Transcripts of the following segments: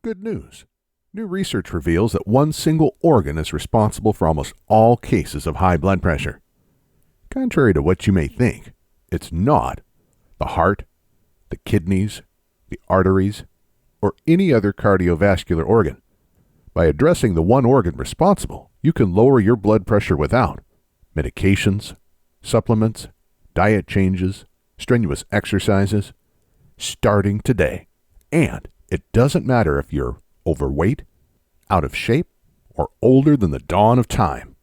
Good news. New research reveals that one single organ is responsible for almost all cases of high blood pressure. Contrary to what you may think, it's not the heart, the kidneys, the arteries, or any other cardiovascular organ. By addressing the one organ responsible, you can lower your blood pressure without medications, supplements, diet changes, strenuous exercises, starting today. And it doesn't matter if you're overweight, out of shape, or older than the dawn of time.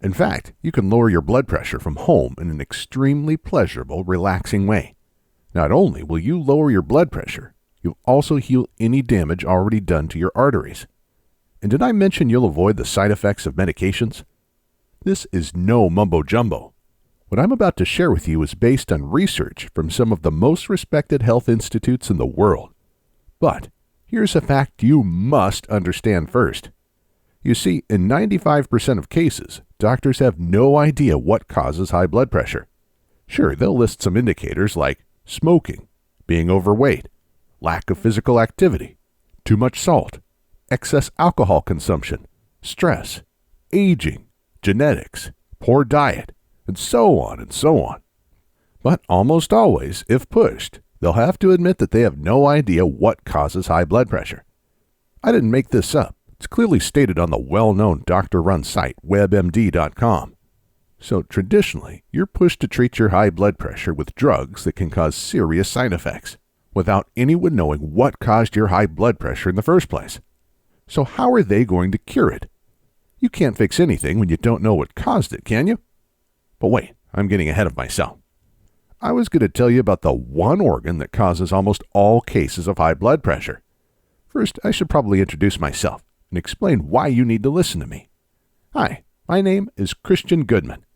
In fact, you can lower your blood pressure from home in an extremely pleasurable, relaxing way. Not only will you lower your blood pressure, you'll also heal any damage already done to your arteries. And did I mention you'll avoid the side effects of medications? This is no mumbo-jumbo. What I'm about to share with you is based on research from some of the most respected health institutes in the world. But here's a fact you must understand first. You see, in 95% of cases, doctors have no idea what causes high blood pressure. Sure, they'll list some indicators like smoking, being overweight, lack of physical activity, too much salt, excess alcohol consumption, stress, aging, genetics, poor diet, and so on and so on. But almost always, if pushed, they'll have to admit that they have no idea what causes high blood pressure. I didn't make this up. It's clearly stated on the well-known doctor-run site WebMD.com. So traditionally, you're pushed to treat your high blood pressure with drugs that can cause serious side effects, without anyone knowing what caused your high blood pressure in the first place. So how are they going to cure it? You can't fix anything when you don't know what caused it, can you? But wait, I'm getting ahead of myself. I was going to tell you about the one organ that causes almost all cases of high blood pressure. First, I should probably introduce myself and explain why you need to listen to me. Hi, my name is Christian Goodman.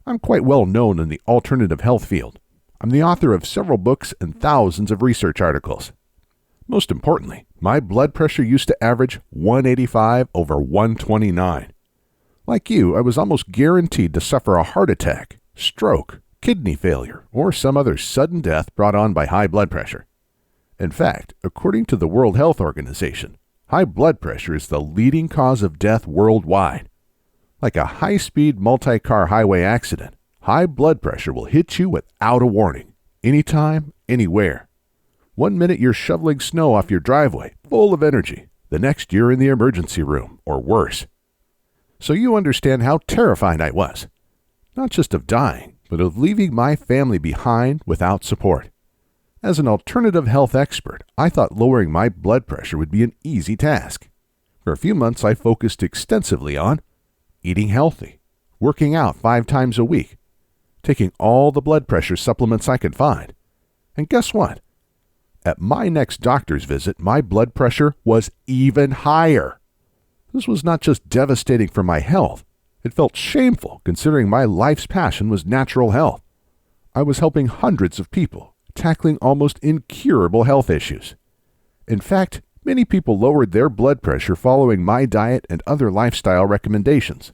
I'm quite well known in the alternative health field. I'm the author of several books and thousands of research articles. Most importantly, my blood pressure used to average 185 over 129. Like you, I was almost guaranteed to suffer a heart attack, stroke, kidney failure, or some other sudden death brought on by high blood pressure. In fact, according to the World Health Organization, high blood pressure is the leading cause of death worldwide. Like a high-speed multi-car highway accident, high blood pressure will hit you without a warning, anytime, anywhere. 1 minute you're shoveling snow off your driveway, full of energy. The next you're in the emergency room, or worse. So you understand how terrified I was. Not just of dying, but of leaving my family behind without support. As an alternative health expert, I thought lowering my blood pressure would be an easy task. For a few months, I focused extensively on eating healthy, working out 5 times a week, taking all the blood pressure supplements I could find. And guess what? At my next doctor's visit, my blood pressure was even higher. This was not just devastating for my health. It felt shameful considering my life's passion was natural health. I was helping hundreds of people, tackling almost incurable health issues. In fact, many people lowered their blood pressure following my diet and other lifestyle recommendations.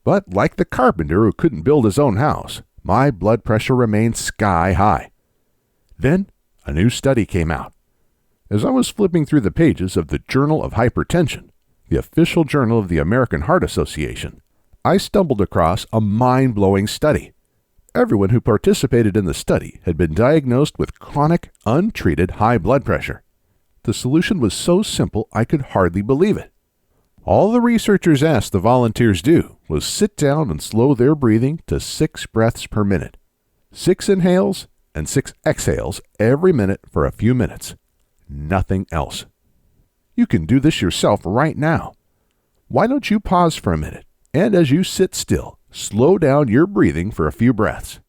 But like the carpenter who couldn't build his own house, my blood pressure remained sky high. Then, a new study came out. As I was flipping through the pages of the Journal of Hypertension, the official journal of the American Heart Association, I stumbled across a mind-blowing study. Everyone who participated in the study had been diagnosed with chronic, untreated high blood pressure. The solution was so simple I could hardly believe it. All the researchers asked the volunteers do was sit down and slow their breathing to 6 breaths per minute. 6 inhales and 6 exhales every minute for a few minutes. Nothing else. You can do this yourself right now. Why don't you pause for a minute, and as you sit still, slow down your breathing for a few breaths.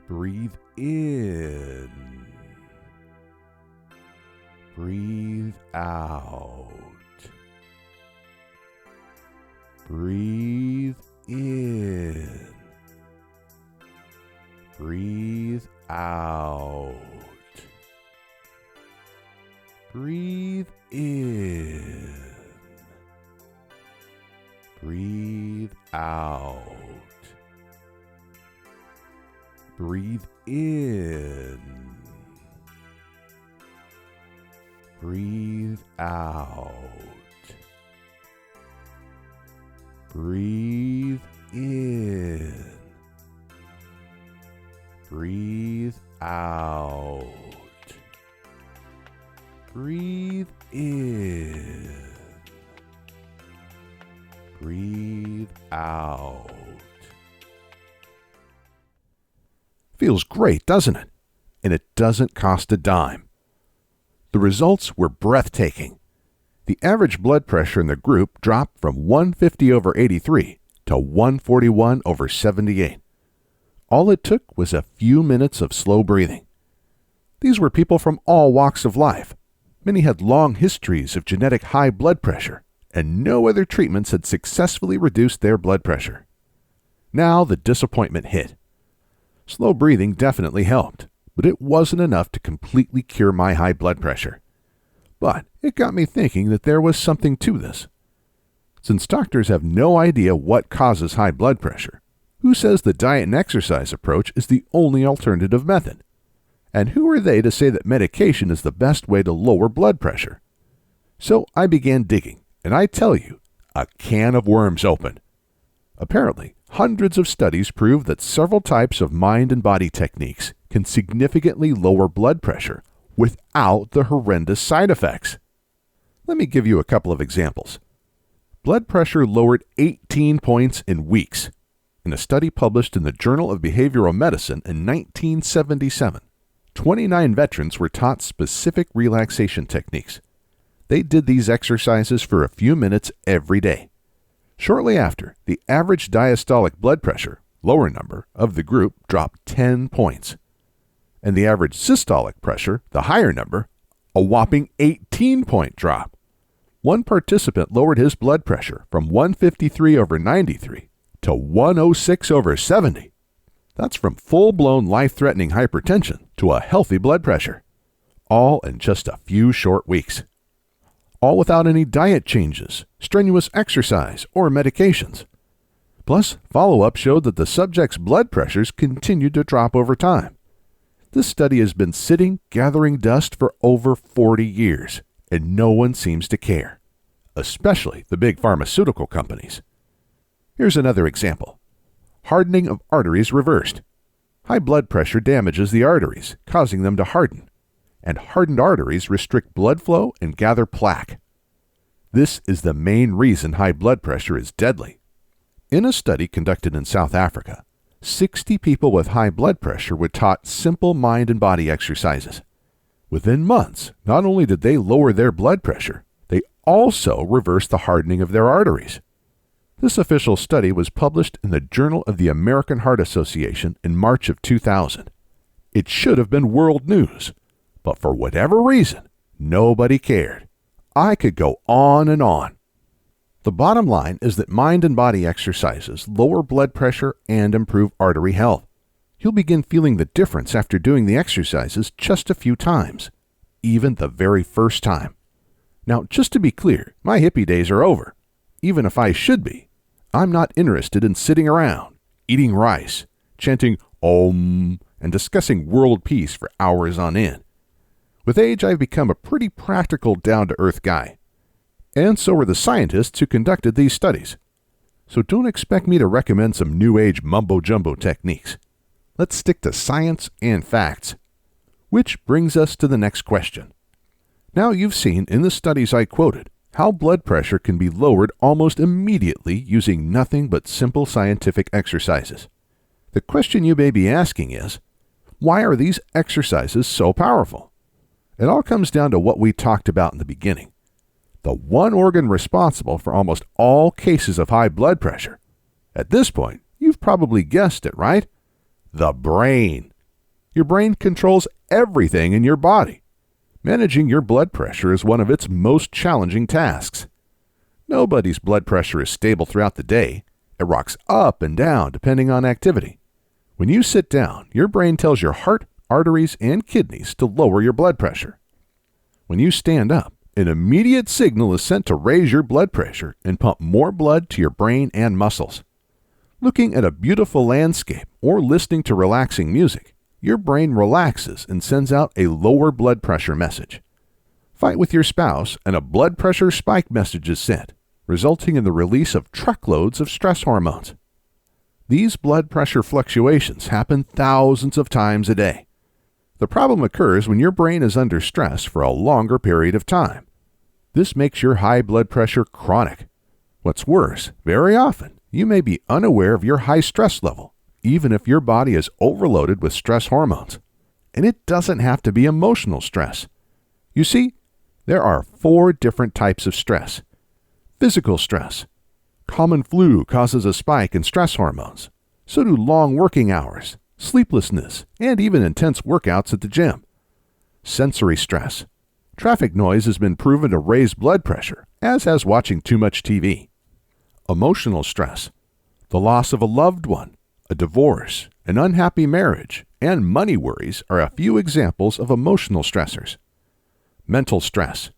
Breathe in. Breathe out. Breathe in. Breathe out. Breathe in. Breathe out. Breathe in. Breathe out. Breathe in. Breathe out. Breathe in. Breathe out. Feels great, doesn't it? And it doesn't cost a dime. The results were breathtaking. The average blood pressure in the group dropped from 150/83 to 141/78. All it took was a few minutes of slow breathing. These were people from all walks of life. Many had long histories of genetic high blood pressure, and no other treatments had successfully reduced their blood pressure. Now the disappointment hit. Slow breathing definitely helped, but it wasn't enough to completely cure my high blood pressure. But it got me thinking that there was something to this. Since doctors have no idea what causes high blood pressure, who says the diet and exercise approach is the only alternative method? And who are they to say that medication is the best way to lower blood pressure? So I began digging, and I tell you, a can of worms opened. Apparently, hundreds of studies prove that several types of mind and body techniques can significantly lower blood pressure without the horrendous side effects. Let me give you a couple of examples. Blood pressure lowered 18 points in weeks. In a study published in the Journal of Behavioral Medicine in 1977, 29 veterans were taught specific relaxation techniques. They did these exercises for a few minutes every day. Shortly after, the average diastolic blood pressure, lower number, of the group dropped 10 points. And the average systolic pressure, the higher number, a whopping 18-point drop. One participant lowered his blood pressure from 153/93 to 106/70. That's from full-blown life-threatening hypertension to a healthy blood pressure. All in just a few short weeks. All without any diet changes, strenuous exercise, or medications. Plus, follow-up showed that the subject's blood pressures continued to drop over time. This study has been sitting, gathering dust for over 40 years, and no one seems to care, especially the big pharmaceutical companies. Here's another example. Hardening of arteries reversed. High blood pressure damages the arteries, causing them to harden. And hardened arteries restrict blood flow and gather plaque. This is the main reason high blood pressure is deadly. In a study conducted in South Africa, 60 people with high blood pressure were taught simple mind and body exercises. Within months, not only did they lower their blood pressure, they also reversed the hardening of their arteries. This official study was published in the Journal of the American Heart Association in March of 2000. It should have been world news. But for whatever reason, nobody cared. I could go on and on. The bottom line is that mind and body exercises lower blood pressure and improve artery health. You'll begin feeling the difference after doing the exercises just a few times, even the very first time. Now, just to be clear, my hippie days are over. Even if I should be, I'm not interested in sitting around, eating rice, chanting Om, and discussing world peace for hours on end. With age, I've become a pretty practical, down-to-earth guy. And so are the scientists who conducted these studies. So don't expect me to recommend some new age mumbo-jumbo techniques. Let's stick to science and facts. Which brings us to the next question. Now you've seen in the studies I quoted how blood pressure can be lowered almost immediately using nothing but simple scientific exercises. The question you may be asking is, why are these exercises so powerful? It all comes down to what we talked about in the beginning. The one organ responsible for almost all cases of high blood pressure. At this point, you've probably guessed it, right? The brain. Your brain controls everything in your body. Managing your blood pressure is one of its most challenging tasks. Nobody's blood pressure is stable throughout the day. It rocks up and down depending on activity. When you sit down, your brain tells your heart, arteries, and kidneys to lower your blood pressure. When you stand up, an immediate signal is sent to raise your blood pressure and pump more blood to your brain and muscles. Looking at a beautiful landscape or listening to relaxing music, your brain relaxes and sends out a lower blood pressure message. Fight with your spouse and a blood pressure spike message is sent, resulting in the release of truckloads of stress hormones. These blood pressure fluctuations happen thousands of times a day. The problem occurs when your brain is under stress for a longer period of time. This makes your high blood pressure chronic. What's worse, very often, you may be unaware of your high stress level, even if your body is overloaded with stress hormones. And it doesn't have to be emotional stress. You see, there are 4 different types of stress. Physical stress. Common flu causes a spike in stress hormones. So do long working hours, sleeplessness, and even intense workouts at the gym. Sensory stress. Traffic noise has been proven to raise blood pressure, as has watching too much TV. Emotional stress. The loss of a loved one, a divorce, an unhappy marriage, and money worries are a few examples of emotional stressors. Mental stress.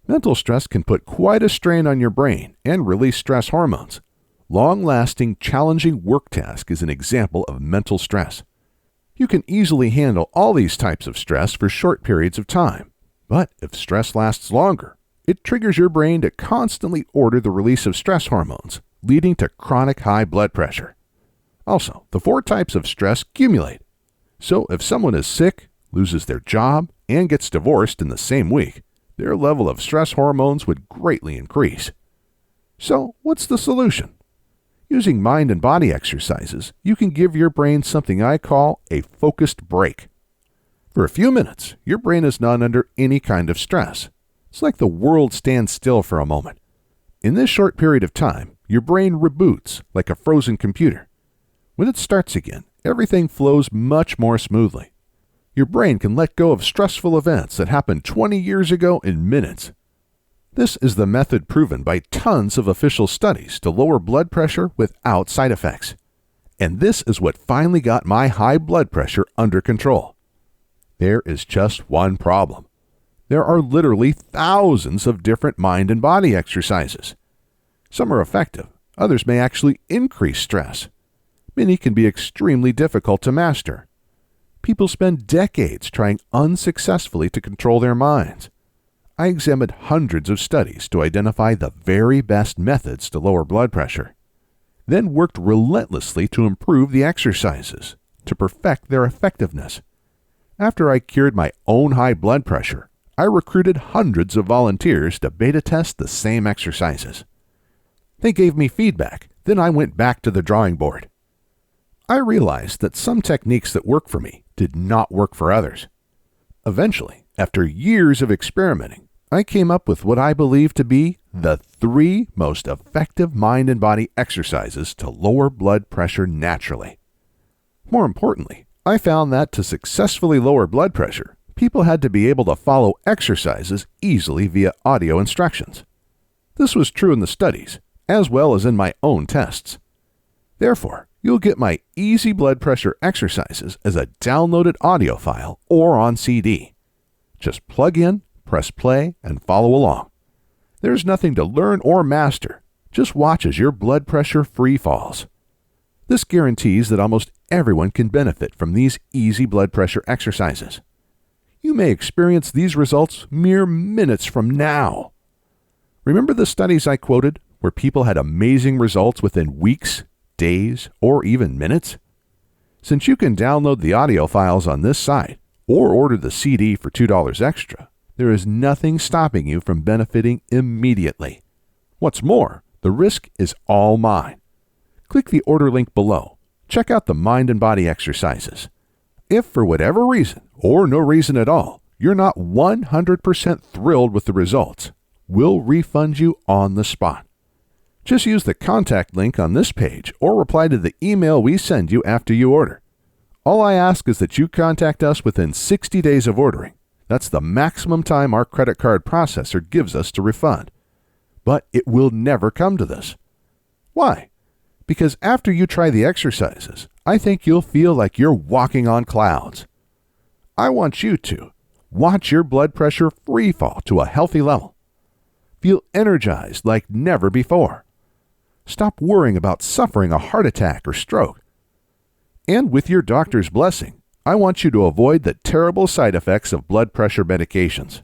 Mental stress can put quite a strain on your brain and release stress hormones. Long-lasting, challenging work task is an example of mental stress. You can easily handle all these types of stress for short periods of time, but if stress lasts longer, it triggers your brain to constantly order the release of stress hormones, leading to chronic high blood pressure. Also, the 4 types of stress accumulate. So if someone is sick, loses their job, and gets divorced in the same week, their level of stress hormones would greatly increase. So, what's the solution? Using mind and body exercises, you can give your brain something I call a focused break. For a few minutes, your brain is not under any kind of stress. It's like the world stands still for a moment. In this short period of time, your brain reboots like a frozen computer. When it starts again, everything flows much more smoothly. Your brain can let go of stressful events that happened 20 years ago in minutes. This is the method proven by tons of official studies to lower blood pressure without side effects. And this is what finally got my high blood pressure under control. There is just one problem. There are literally thousands of different mind and body exercises. Some are effective, others may actually increase stress. Many can be extremely difficult to master. People spend decades trying unsuccessfully to control their minds. I examined hundreds of studies to identify the very best methods to lower blood pressure, then worked relentlessly to improve the exercises, to perfect their effectiveness. After I cured my own high blood pressure, I recruited hundreds of volunteers to beta test the same exercises. They gave me feedback, then I went back to the drawing board. I realized that some techniques that work for me did not work for others. Eventually, after years of experimenting, I came up with what I believe to be the 3 most effective mind and body exercises to lower blood pressure naturally. More importantly, I found that to successfully lower blood pressure, people had to be able to follow exercises easily via audio instructions. This was true in the studies, as well as in my own tests. Therefore, you'll get my easy blood pressure exercises as a downloaded audio file or on CD. Just plug in, press play, and follow along. There's nothing to learn or master. Just watch as your blood pressure free falls. This guarantees that almost everyone can benefit from these easy blood pressure exercises. You may experience these results mere minutes from now. Remember the studies I quoted where people had amazing results within weeks, days, or even minutes? Since you can download the audio files on this site or order the CD for $2 extra, there is nothing stopping you from benefiting immediately. What's more, the risk is all mine. Click the order link below. Check out the mind and body exercises. If for whatever reason, or no reason at all, you're not 100% thrilled with the results, we'll refund you on the spot. Just use the contact link on this page or reply to the email we send you after you order. All I ask is that you contact us within 60 days of ordering. That's the maximum time our credit card processor gives us to refund. But it will never come to this. Why? Because after you try the exercises, I think you'll feel like you're walking on clouds. I want you to watch your blood pressure free fall to a healthy level. Feel energized like never before. Stop worrying about suffering a heart attack or stroke. And with your doctor's blessing, I want you to avoid the terrible side effects of blood pressure medications.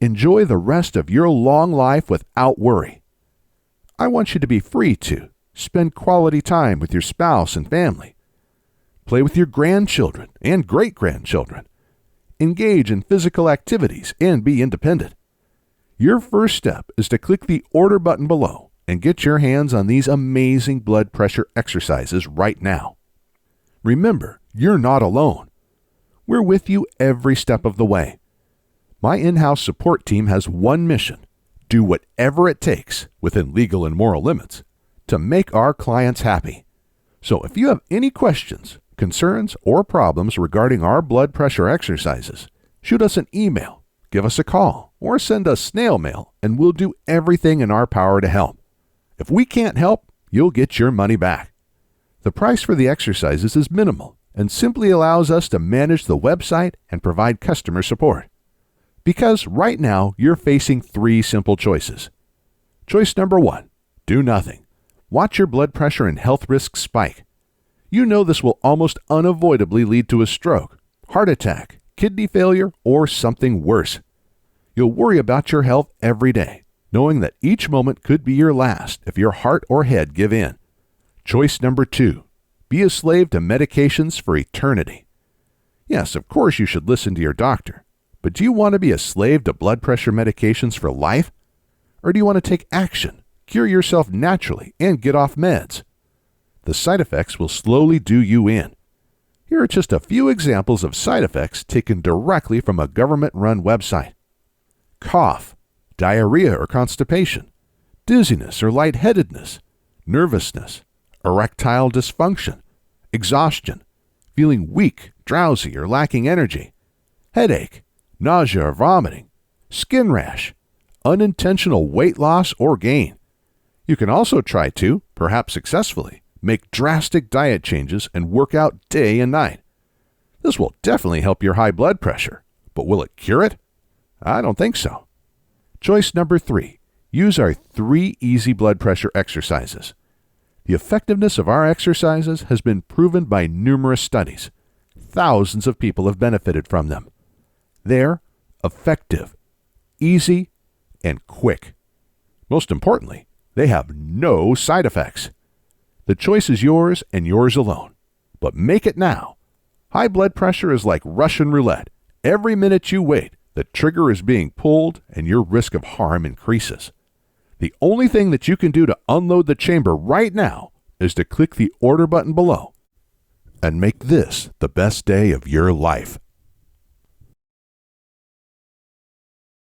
Enjoy the rest of your long life without worry. I want you to be free to spend quality time with your spouse and family. Play with your grandchildren and great-grandchildren. Engage in physical activities and be independent. Your first step is to click the order button below and get your hands on these amazing blood pressure exercises right now. Remember, you're not alone. We're with you every step of the way. My in-house support team has one mission: do whatever it takes, within legal and moral limits, to make our clients happy. So if you have any questions, concerns, or problems regarding our blood pressure exercises, shoot us an email, give us a call, or send us snail mail, and we'll do everything in our power to help. If we can't help, you'll get your money back. The price for the exercises is minimal and simply allows us to manage the website and provide customer support. Because right now, you're facing 3 simple choices. Choice number 1, do nothing. Watch your blood pressure and health risks spike. You know this will almost unavoidably lead to a stroke, heart attack, kidney failure, or something worse. You'll worry about your health every day, knowing that each moment could be your last if your heart or head give in. Choice number 2, be a slave to medications for eternity. Yes, of course you should listen to your doctor. But do you want to be a slave to blood pressure medications for life? Or do you want to take action, cure yourself naturally, and get off meds? The side effects will slowly do you in. Here are just a few examples of side effects taken directly from a government-run website. Cough, diarrhea or constipation, dizziness or lightheadedness, nervousness, erectile dysfunction, exhaustion, feeling weak, drowsy, or lacking energy, headache, nausea or vomiting, skin rash, unintentional weight loss or gain. You can also try to, perhaps successfully, make drastic diet changes and work out day and night. This will definitely help your high blood pressure, but will it cure it? I don't think so. Choice number 3, use our 3 easy blood pressure exercises. The effectiveness of our exercises has been proven by numerous studies. Thousands of people have benefited from them. They're effective, easy, and quick. Most importantly, they have no side effects. The choice is yours and yours alone. But make it now. High blood pressure is like Russian roulette. Every minute you wait, the trigger is being pulled and your risk of harm increases. The only thing that you can do to unload the chamber right now is to click the order button below and make this the best day of your life.